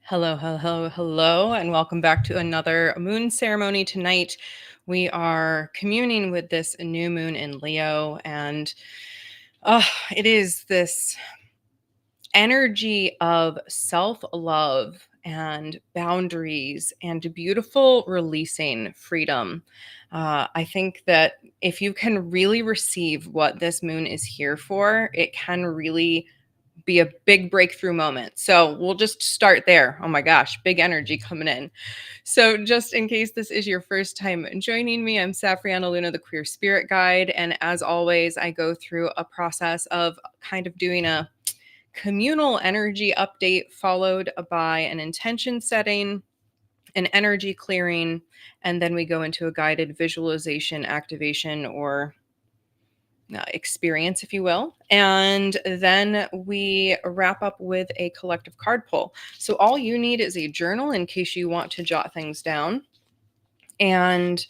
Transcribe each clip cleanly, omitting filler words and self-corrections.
Hello, hello, hello, and welcome back to another moon ceremony tonight. We are communing with this new moon in Leo, and it is this energy of self love and boundaries and beautiful releasing freedom. I think that if you can really receive what this moon is here for, it can really be a big breakthrough moment. So we'll just start there. Oh my gosh, big energy coming in. So, just in case this is your first time joining me, I'm Safrianna Lughna, the Queer Spirit Guide. And as always, I go through a process of kind of doing a communal energy update, followed by an intention setting, an energy clearing, and then we go into a guided visualization, activation, or experience, if you will. And then we wrap up with a collective card pull. So all you need is a journal in case you want to jot things down. And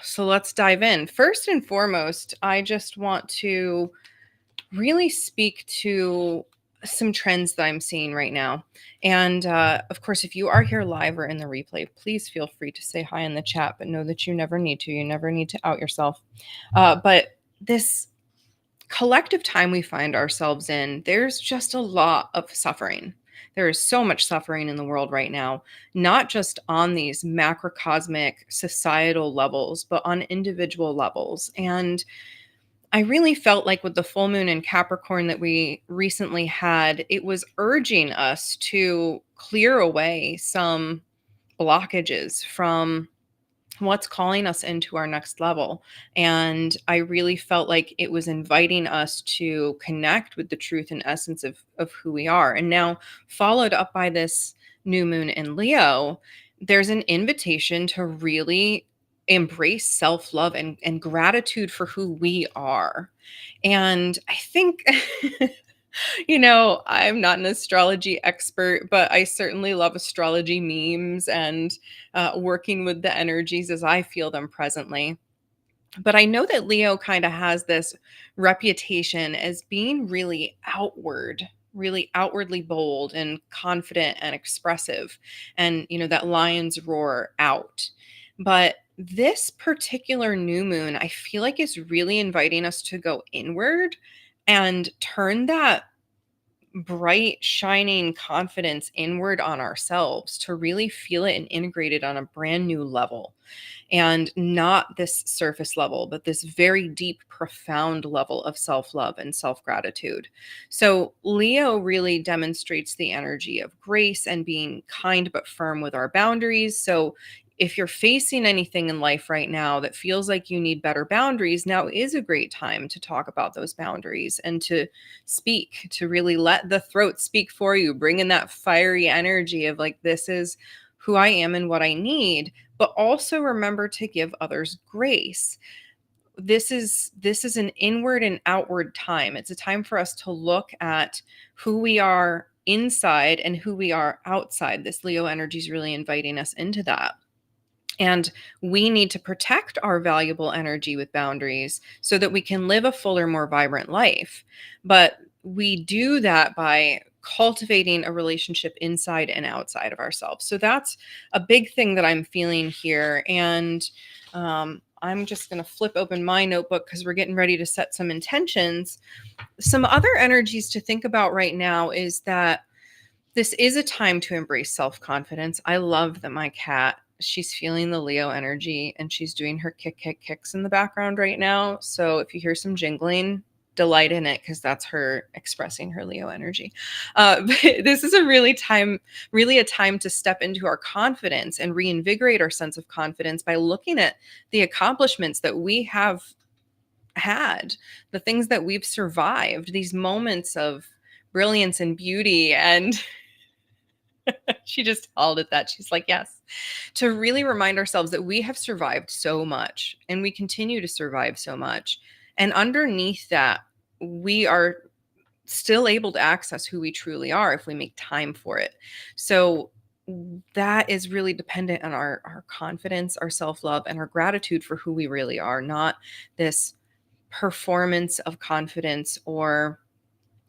so let's dive in. First and foremost, I just want to really speak to some trends that I'm seeing right now. And of course, if you are here live or in the replay, please feel free to say hi in the chat, but know that you never need to. You never need to out yourself. But this collective time we find ourselves in, there's just a lot of suffering. There is so much suffering in the world right now, not just on these macrocosmic societal levels, but on individual levels. And I really felt like with the full moon in Capricorn that we recently had, it was urging us to clear away some blockages from what's calling us into our next level. And I really felt like it was inviting us to connect with the truth and essence of who we are. And now, followed up by this new moon in Leo, there's an invitation to really embrace self-love and gratitude for who we are. And I think I'm not an astrology expert, but I certainly love astrology memes and working with the energies as I feel them presently. But I know that Leo kind of has this reputation as being really outwardly bold and confident and expressive. And, that lions roar out. But this particular new moon, I feel like is really inviting us to go inward and turn that bright, shining confidence inward on ourselves to really feel it and integrate it on a brand new level. And not this surface level, but this very deep, profound level of self love and self gratitude. So, Leo really demonstrates the energy of grace and being kind but firm with our boundaries. So, if you're facing anything in life right now that feels like you need better boundaries, now is a great time to talk about those boundaries and to speak, to really let the throat speak for you, bring in that fiery energy of like, this is who I am and what I need, but also remember to give others grace. This is an inward and outward time. It's a time for us to look at who we are inside and who we are outside. This Leo energy is really inviting us into that. And we need to protect our valuable energy with boundaries so that we can live a fuller, more vibrant life. But we do that by cultivating a relationship inside and outside of ourselves. So that's a big thing that I'm feeling here. And I'm just going to flip open my notebook because we're getting ready to set some intentions. Some other energies to think about right now is that this is a time to embrace self confidence. I love that my cat she's feeling the Leo energy and she's doing her kicks in the background right now. So if you hear some jingling, delight in it because that's her expressing her Leo energy. But this is really a time to step into our confidence and reinvigorate our sense of confidence by looking at the accomplishments that we have had, the things that we've survived, these moments of brilliance and beauty. And she just called it that. She's like, yes. To really remind ourselves that we have survived so much and we continue to survive so much. And underneath that, we are still able to access who we truly are if we make time for it. So that is really dependent on our confidence, our self-love, and our gratitude for who we really are, not this performance of confidence or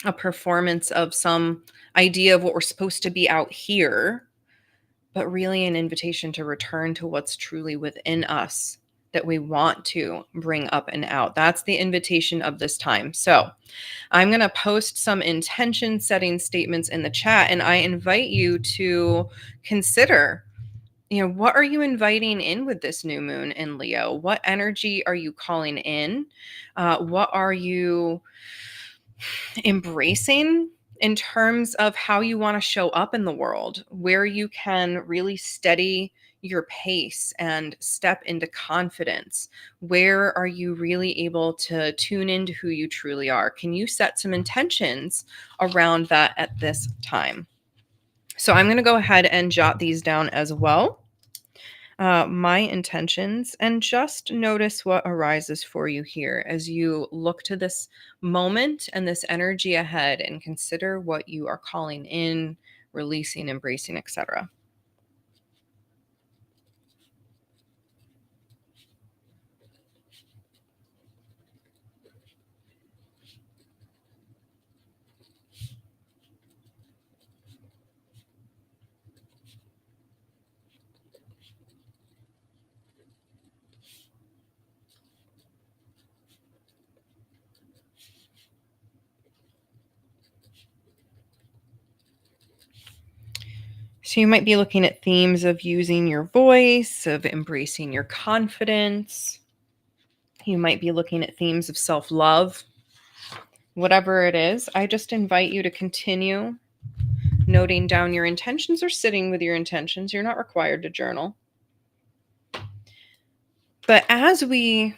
a performance of some idea of what we're supposed to be out here, but really an invitation to return to what's truly within us that we want to bring up and out. That's the invitation of this time. So I'm going to post some intention setting statements in the chat, and I invite you to consider, what are you inviting in with this new moon in Leo? What energy are you calling in? What are you embracing in terms of how you want to show up in the world, where you can really steady your pace and step into confidence? Where are you really able to tune into who you truly are? Can you set some intentions around that at this time? So I'm going to go ahead and jot these down as well. My intentions, and just notice what arises for you here as you look to this moment and this energy ahead and consider what you are calling in, releasing, embracing, etc. So you might be looking at themes of using your voice, of embracing your confidence. You might be looking at themes of self-love. Whatever it is, I just invite you to continue noting down your intentions or sitting with your intentions. You're not required to journal. But as we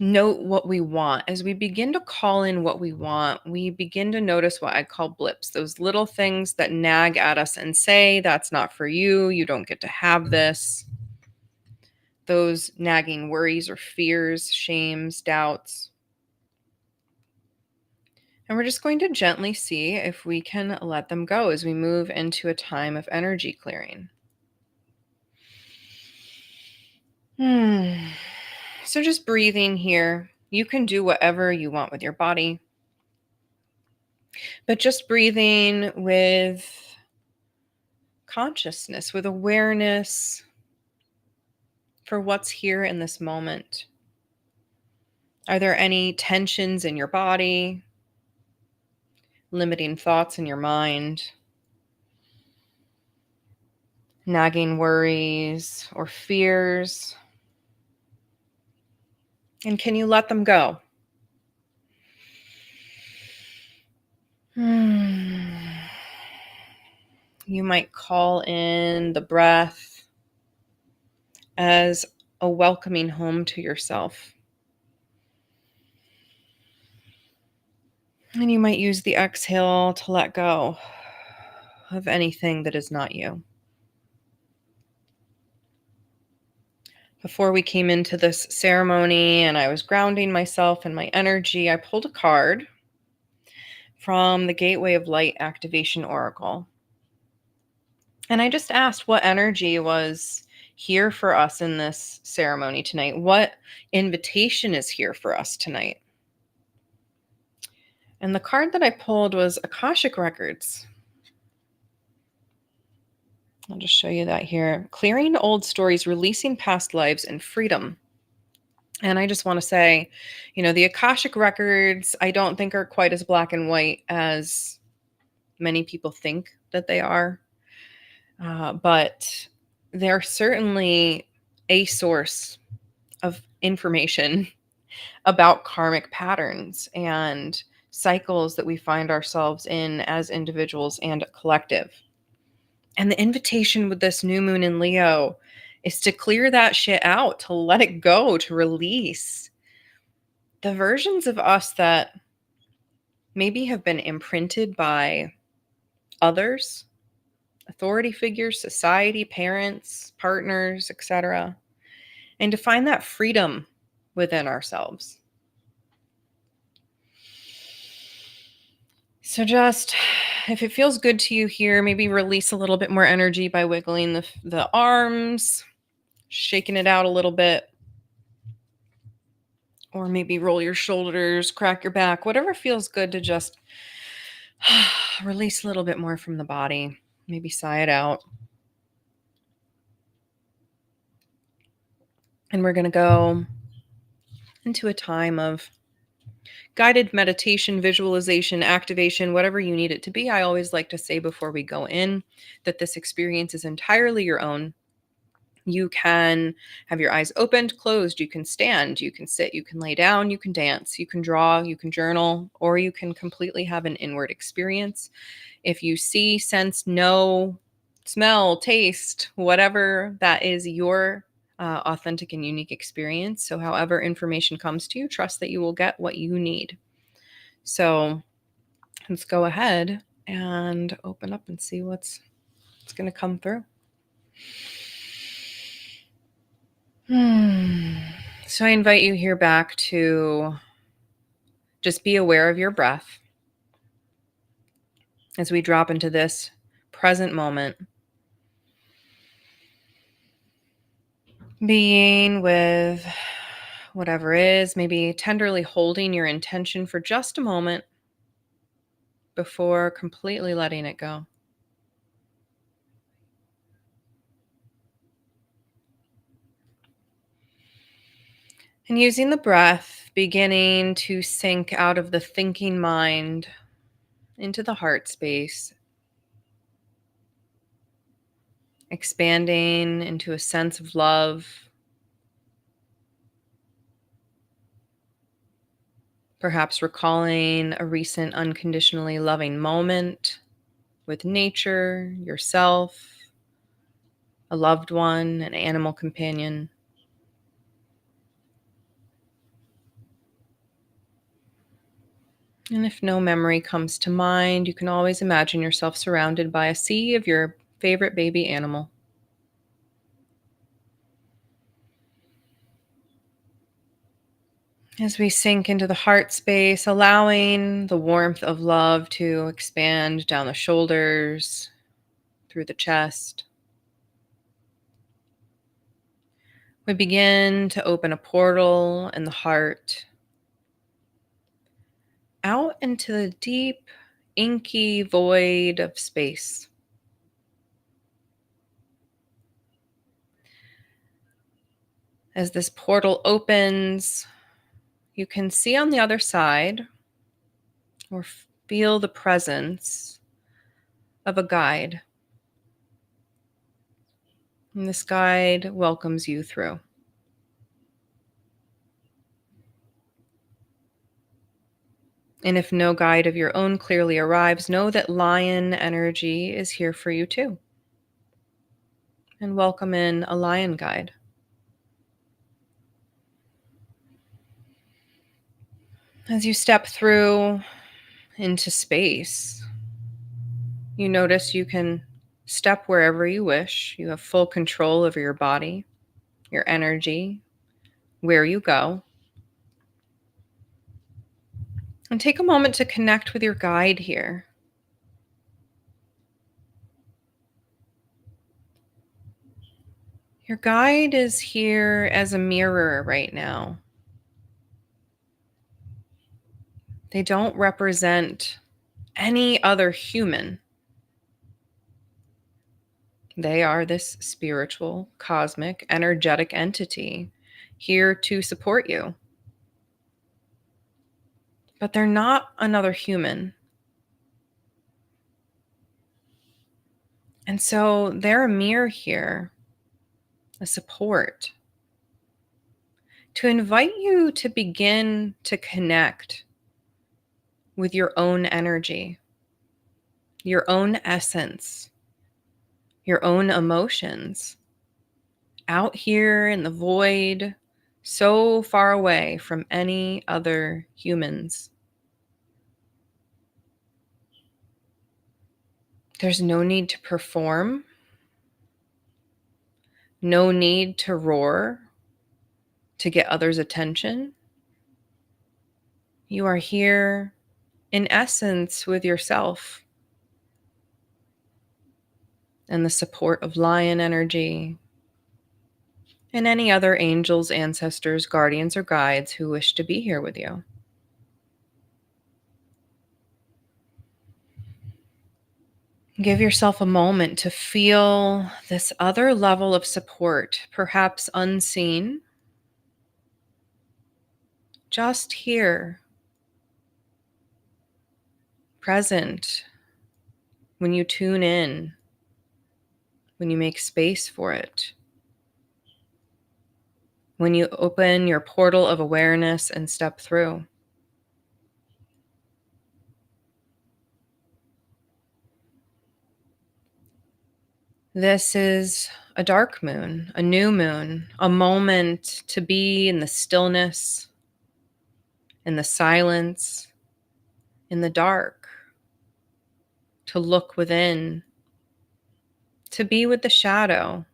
note what we want, as we begin to call in what we want, we begin to notice what I call blips, those little things that nag at us and say, that's not for you. You don't get to have this. Those nagging worries or fears, shames, doubts. And we're just going to gently see if we can let them go as we move into a time of energy clearing. So just breathing here. You can do whatever you want with your body, but just breathing with consciousness, with awareness for what's here in this moment. Are there any tensions in your body, limiting thoughts in your mind, nagging worries or fears? And can you let them go? You might call in the breath as a welcoming home to yourself. And you might use the exhale to let go of anything that is not you. Before we came into this ceremony and I was grounding myself and my energy, I pulled a card from the Gateway of Light Activation Oracle. And I just asked what energy was here for us in this ceremony tonight. What invitation is here for us tonight? And the card that I pulled was Akashic Records. I'll just show you that here. Clearing old stories, releasing past lives, and freedom. And I just want to say, the Akashic Records, I don't think are quite as black and white as many people think that they are. But they're certainly a source of information about karmic patterns and cycles that we find ourselves in as individuals and a collective. And the invitation with this new moon in Leo is to clear that shit out, to let it go, to release the versions of us that maybe have been imprinted by others, authority figures, society, parents, partners, etc., and to find that freedom within ourselves. So just if it feels good to you here, maybe release a little bit more energy by wiggling the arms, shaking it out a little bit, or maybe roll your shoulders, crack your back, whatever feels good to just release a little bit more from the body. Maybe sigh it out. And we're going to go into a time of guided meditation, visualization, activation, whatever you need it to be. I always like to say before we go in that this experience is entirely your own. You can have your eyes opened, closed, you can stand, you can sit, you can lay down, you can dance, you can draw, you can journal, or you can completely have an inward experience. If you see, sense, know, smell, taste, whatever that is your authentic and unique experience. So, however information comes to you, trust that you will get what you need. So, let's go ahead and open up and see what's going to come through. So I invite you here back to just be aware of your breath as we drop into this present moment. Being with whatever is, maybe tenderly holding your intention for just a moment before completely letting it go. And using the breath, beginning to sink out of the thinking mind into the heart space, expanding into a sense of love, perhaps recalling a recent unconditionally loving moment with nature, yourself, a loved one, an animal companion. And if no memory comes to mind, you can always imagine yourself surrounded by a sea of your favorite baby animal. As we sink into the heart space, allowing the warmth of love to expand down the shoulders, through the chest, we begin to open a portal in the heart out into the deep, inky void of space. As this portal opens, you can see on the other side or feel the presence of a guide. And this guide welcomes you through. And if no guide of your own clearly arrives, know that lion energy is here for you too. And welcome in a lion guide. As you step through into space, you notice you can step wherever you wish. You have full control over your body, your energy, where you go. And take a moment to connect with your guide here. Your guide is here as a mirror right now. They don't represent any other human. They are this spiritual, cosmic, energetic entity here to support you. But they're not another human. And so they're a mirror here a support, to invite you to begin to connect with your own energy, your own essence, your own emotions, out here in the void, so far away from any other humans. There's no need to perform, no need to roar to get others' attention. You are here in essence with yourself and the support of lion energy and any other angels, ancestors, guardians, or guides who wish to be here with you. Give yourself a moment to feel this other level of support, perhaps unseen, just here, present, when you tune in, when you make space for it, when you open your portal of awareness and step through. This is a dark moon, a new moon, a moment to be in the stillness, in the silence, in the dark, to look within, to be with the shadow,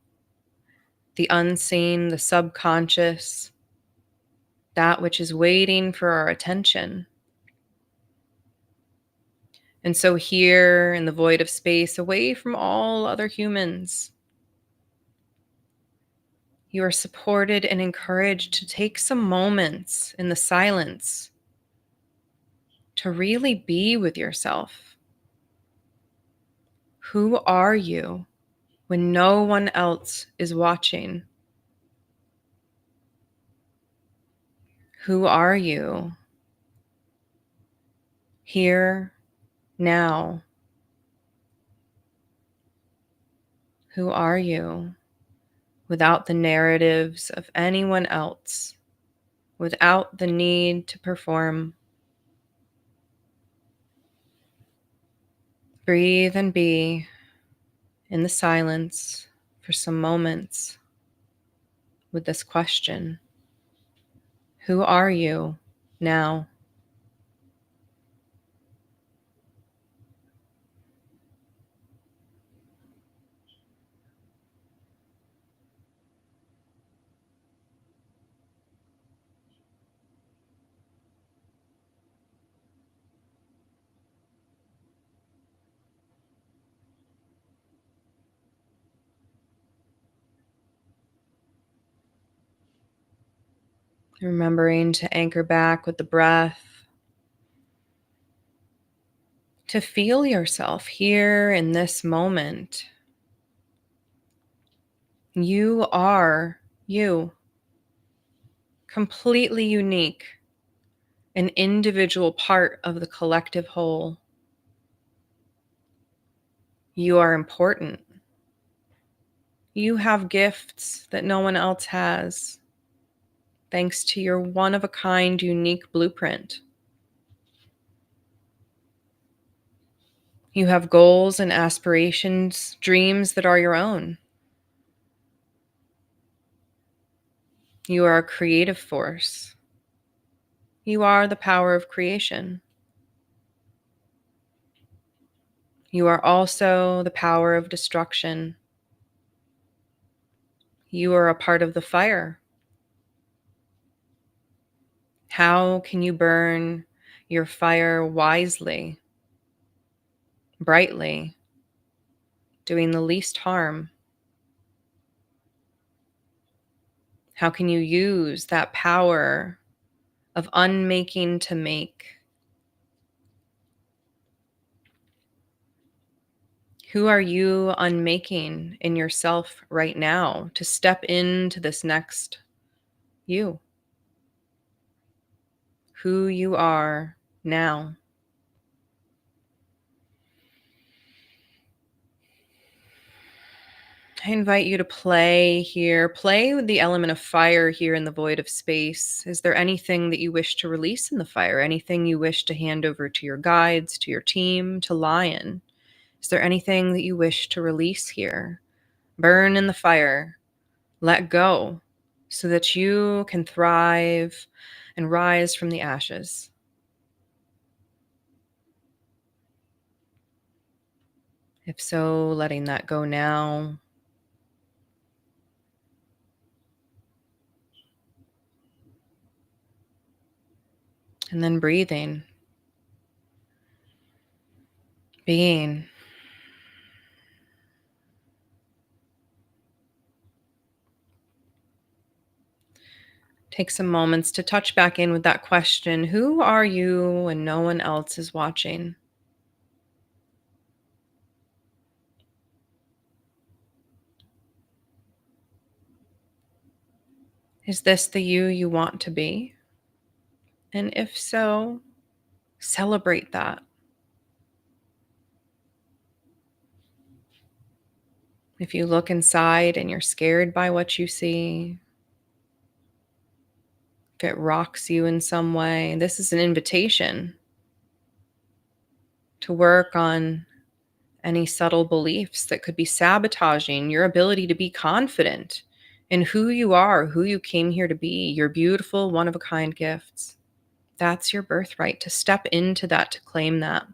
the unseen, the subconscious, that which is waiting for our attention. And so, here in the void of space, away from all other humans, you are supported and encouraged to take some moments in the silence to really be with yourself. Who are you when no one else is watching? Who are you here, now? Who are you without the narratives of anyone else, without the need to perform? Breathe and be in the silence for some moments with this question. Who are you now? Remembering to anchor back with the breath, to feel yourself here in this moment. You are you, completely unique, an individual part of the collective whole. You are important. You have gifts that no one else has, thanks to your one of a kind, unique blueprint. You have goals and aspirations, dreams that are your own. You are a creative force. You are the power of creation. You are also the power of destruction. You are a part of the fire. How can you burn your fire wisely, brightly, doing the least harm? How can you use that power of unmaking to make? Who are you unmaking in yourself right now to step into this next you? Who you are now. I invite you to play here. Play with the element of fire here in the void of space. Is there anything that you wish to release in the fire? Anything you wish to hand over to your guides, to your team, to Lion? Is there anything that you wish to release here? Burn in the fire. Let go so that you can thrive and rise from the ashes. If so, letting that go now. And then breathing, being. Take some moments to touch back in with that question: who are you when no one else is watching? Is this the you want to be? And if so, celebrate that. If you look inside and you're scared by what you see, if it rocks you in some way, this is an invitation to work on any subtle beliefs that could be sabotaging your ability to be confident in who you are, who you came here to be, your beautiful, one of a kind gifts. That's your birthright, to step into that, to claim that.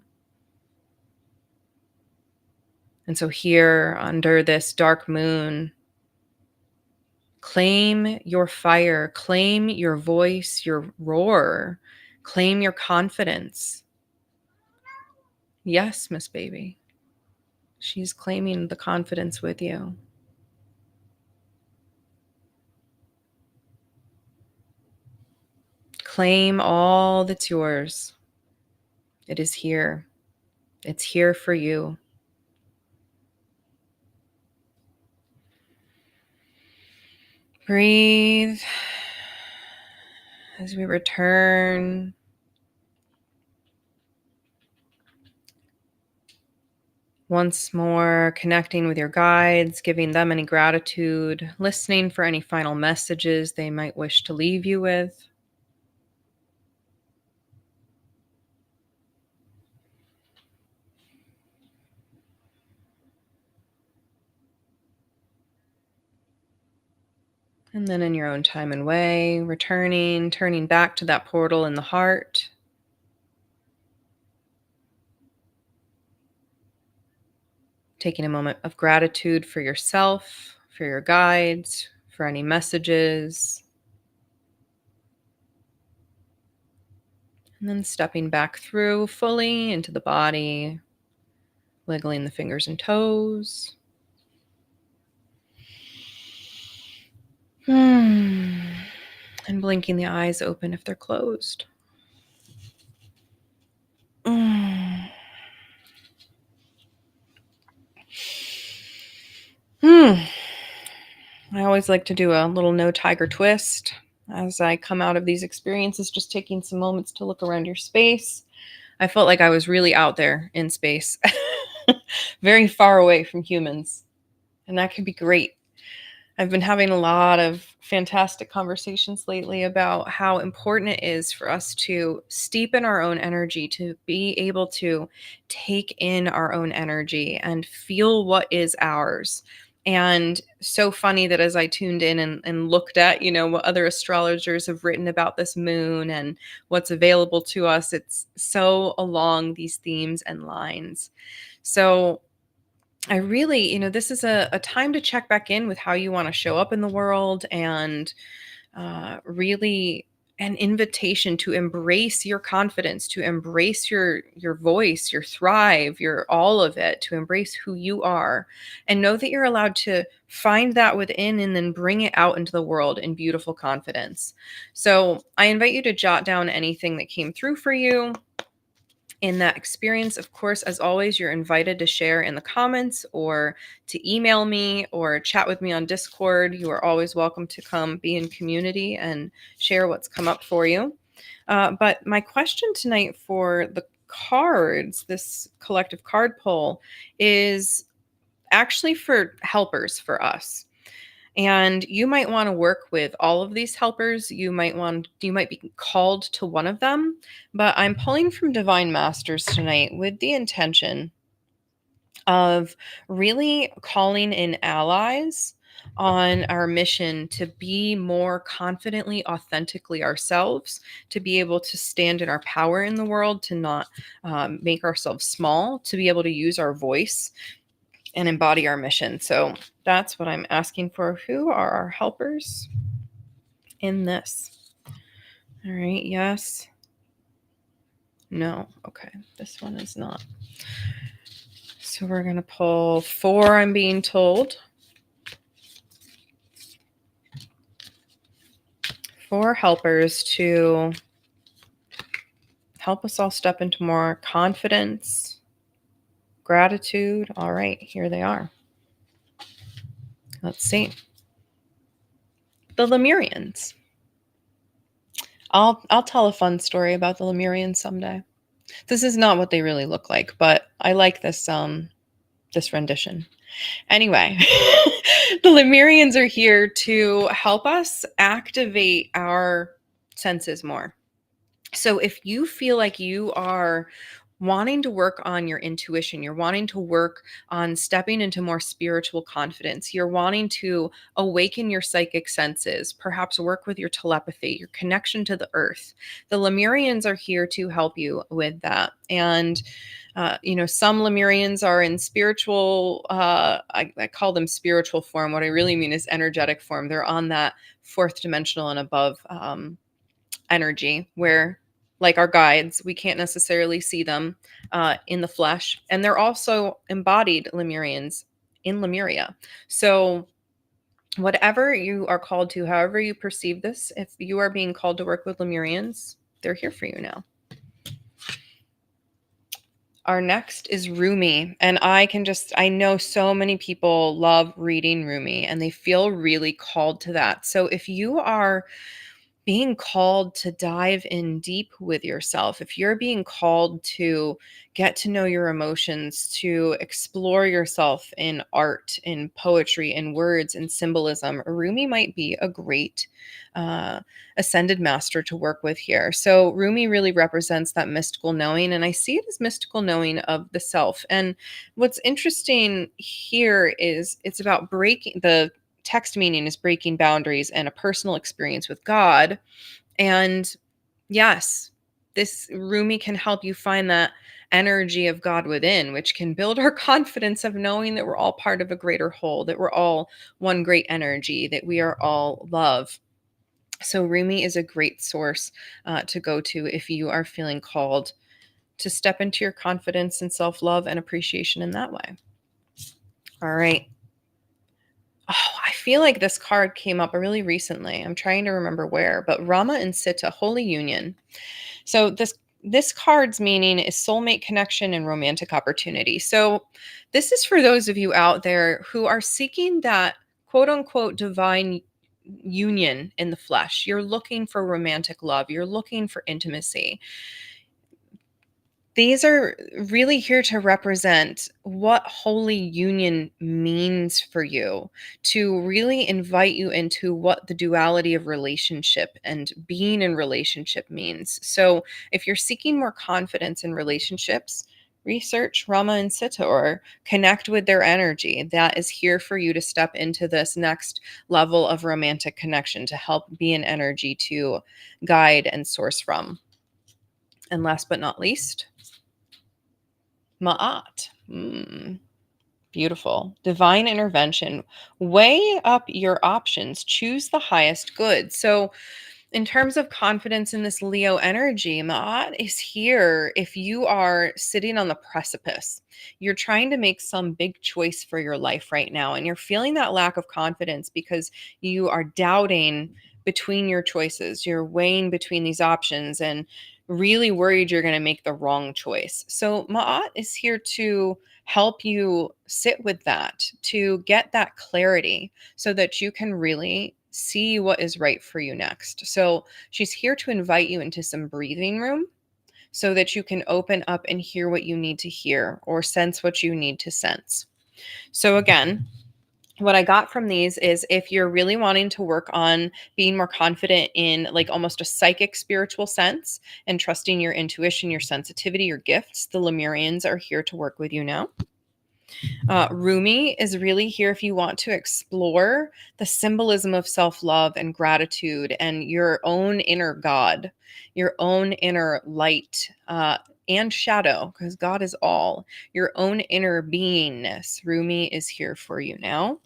And so, here under this dark moon, claim your fire, claim your voice, your roar, claim your confidence. Yes, Miss Baby. She's claiming the confidence with you. Claim all that's yours. It is here. It's here for you. Breathe as we return. Once more, connecting with your guides, giving them any gratitude, listening for any final messages they might wish to leave you with. And then in your own time and way, returning, turning back to that portal in the heart. Taking a moment of gratitude for yourself, for your guides, for any messages. And then stepping back through fully into the body, wiggling the fingers and toes. And blinking the eyes open if they're closed. Hmm. I always like to do a little no tiger twist as I come out of these experiences, just taking some moments to look around your space. I felt like I was really out there in space, very far away from humans, and that can be great. I've been having a lot of fantastic conversations lately about how important it is for us to steep in our own energy, to be able to take in our own energy and feel what is ours. And so funny that as I tuned in and looked at, what other astrologers have written about this moon and what's available to us, it's so along these themes and lines. So I really, this is a time to check back in with how you want to show up in the world, and really an invitation to embrace your confidence, to embrace your voice, your thrive, your all of it, to embrace who you are, and know that you're allowed to find that within and then bring it out into the world in beautiful confidence. So I invite you to jot down anything that came through for you in that experience. Of course, as always, you're invited to share in the comments or to email me or chat with me on Discord. You are always welcome to come be in community and share what's come up for you. But my question tonight for the cards, this collective card pull, is actually for helpers for us. And you might want to work with all of these helpers. You might be called to one of them, but I'm pulling from divine masters tonight with the intention of really calling in allies on our mission to be more confidently, authentically ourselves, to be able to stand in our power in the world, to not make ourselves small, to be able to use our voice and embody our mission. So that's what I'm asking for. Who are our helpers in this? All right. Yes. No. Okay. This one is not. So we're going to pull 4, I'm being told. 4 helpers to help us all step into more confidence, gratitude. All right. Here they are. Let's see. The Lemurians. I'll tell a fun story about the Lemurians someday. This is not what they really look like, but I like this rendition. Anyway, the Lemurians are here to help us activate our senses more. So if you feel like you are wanting to work on your intuition, you're wanting to work on stepping into more spiritual confidence, you're wanting to awaken your psychic senses, perhaps work with your telepathy, your connection to the earth, the Lemurians are here to help you with that. And some Lemurians are in spiritual, I call them spiritual form. What I really mean is energetic form. They're on that fourth dimensional and above energy where, like our guides, we can't necessarily see them in the flesh. And they're also embodied Lemurians in Lemuria. So whatever you are called to, however you perceive this, if you are being called to work with Lemurians, they're here for you now. Our next is Rumi. And I know so many people love reading Rumi and they feel really called to that. So if you are being called to dive in deep with yourself, if you're being called to get to know your emotions, to explore yourself in art, in poetry, in words, in symbolism, Rumi might be a great ascended master to work with here. So Rumi really represents that mystical knowing, and I see it as mystical knowing of the self. And what's interesting here is it's about breaking the text meaning is breaking boundaries and a personal experience with God. And yes, this Rumi can help you find that energy of God within, which can build our confidence of knowing that we're all part of a greater whole, that we're all one great energy, that we are all love. So Rumi is a great source to go to if you are feeling called to step into your confidence and self-love and appreciation in that way. All right. Oh, I feel like this card came up really recently. I'm trying to remember where, but Rama and Sita, Holy Union. So this card's meaning is soulmate connection and romantic opportunity. So this is for those of you out there who are seeking that quote unquote divine union in the flesh. You're looking for romantic love. You're looking for intimacy. These are really here to represent what holy union means for you, to really invite you into what the duality of relationship and being in relationship means. So, if you're seeking more confidence in relationships, research Rama and Sita or connect with their energy. That is here for you to step into this next level of romantic connection to help be an energy to guide and source from. And last but not least, Ma'at. Beautiful. Divine intervention. Weigh up your options. Choose the highest good. So, in terms of confidence in this Leo energy, Ma'at is here if you are sitting on the precipice. You're trying to make some big choice for your life right now, and you're feeling that lack of confidence because you are doubting between your choices. You're weighing between these options and really worried you're going to make the wrong choice. So, Ma'at is here to help you sit with that, to get that clarity so that you can really see what is right for you next. So she's here to invite you into some breathing room so that you can open up and hear what you need to hear or sense what you need to sense. So, again, what I got from these is if you're really wanting to work on being more confident in like almost a psychic spiritual sense and trusting your intuition, your sensitivity, your gifts, the Lemurians are here to work with you now. Rumi is really here if you want to explore the symbolism of self love and gratitude and your own inner God, your own inner light. And shadow, because God is all, your own inner beingness. Rumi is here for you now.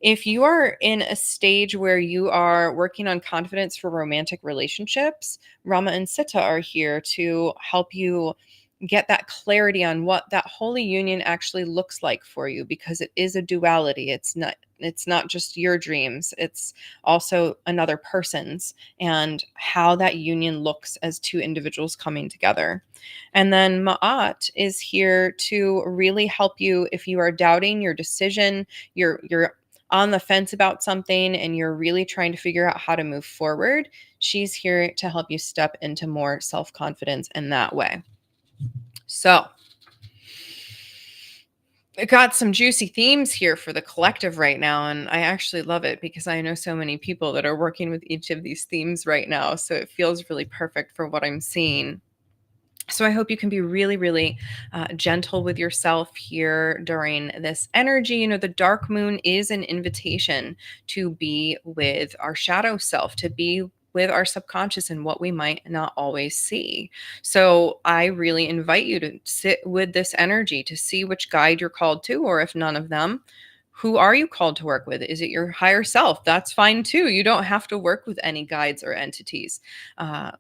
If you are in a stage where you are working on confidence for romantic relationships, Rama and Sita are here to help you get that clarity on what that holy union actually looks like for you, because it is a duality. It's not just your dreams, it's also another person's, and how that union looks as two individuals coming together. And then Ma'at is here to really help you if you are doubting your decision, you're on the fence about something and you're really trying to figure out how to move forward. She's here to help you step into more self-confidence in that way. So, I got some juicy themes here for the collective right now, and I actually love it because I know so many people that are working with each of these themes right now. So it feels really perfect for what I'm seeing. So I hope you can be really, really gentle with yourself here during this energy. The dark moon is an invitation to be with our shadow self, to be with our subconscious and what we might not always see. So I really invite you to sit with this energy to see which guide you're called to, or if none of them, who are you called to work with? Is it your higher self? That's fine too. You don't have to work with any guides or entities. Uh,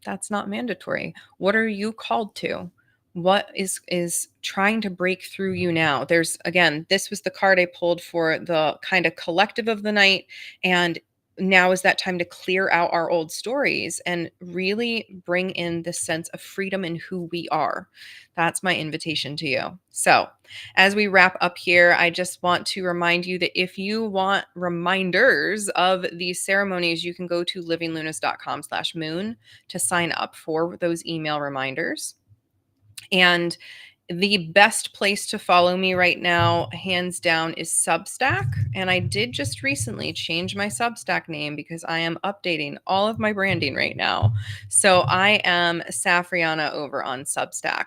that's not mandatory. What are you called to? What is trying to break through you now? There's, again, this was the card I pulled for the kind of collective of the night, and now is that time to clear out our old stories and really bring in this sense of freedom in who we are. That's my invitation to you. So, as we wrap up here, I just want to remind you that if you want reminders of these ceremonies, you can go to livinglunas.com/moon to sign up for those email reminders. And the best place to follow me right now, hands down, is Substack. And I did just recently change my Substack name because I am updating all of my branding right now. So I am Safrianna over on Substack,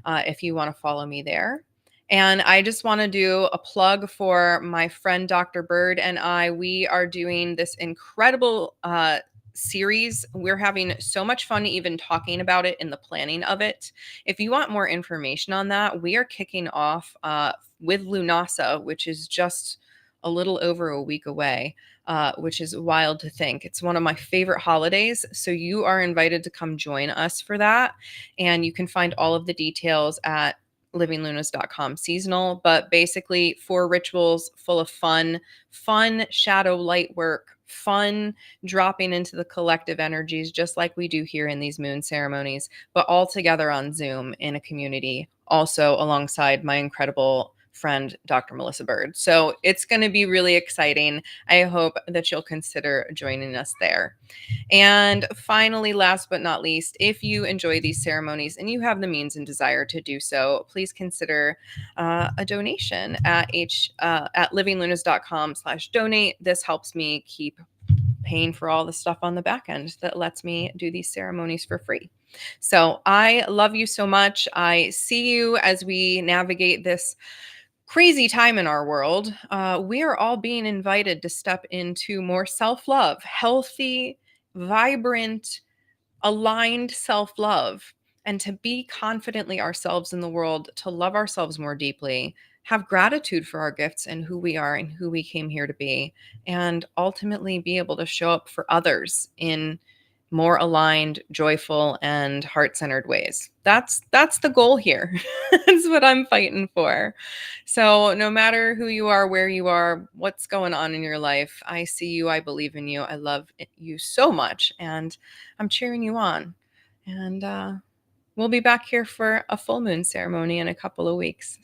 if you want to follow me there. And I just want to do a plug for my friend Dr. Bird and I. We are doing this incredible series. We're having so much fun even talking about it in the planning of it. If you want more information on that, we are kicking off with Lunasa, which is just a little over a week away, which is wild to think. It's one of my favorite holidays. So you are invited to come join us for that. And you can find all of the details at livinglunas.com seasonal. But basically, 4 rituals full of fun shadow light work, fun dropping into the collective energies, just like we do here in these moon ceremonies, but all together on Zoom in a community, also alongside my incredible friend, Dr. Melissa Bird. So it's going to be really exciting. I hope that you'll consider joining us there. And finally, last but not least, if you enjoy these ceremonies and you have the means and desire to do so, please consider a donation at livinglunas.com/donate. This helps me keep paying for all the stuff on the back end that lets me do these ceremonies for free. So I love you so much. I see you as we navigate this crazy time in our world. We are all being invited to step into more self love, healthy, vibrant, aligned self love, and to be confidently ourselves in the world, to love ourselves more deeply, have gratitude for our gifts and who we are and who we came here to be, and ultimately be able to show up for others in more aligned, joyful, and heart-centered ways. That's the goal here. That's what I'm fighting for. So no matter who you are, where you are, what's going on in your life, I see you, I believe in you, I love you so much, and I'm cheering you on. And we'll be back here for a full moon ceremony in a couple of weeks.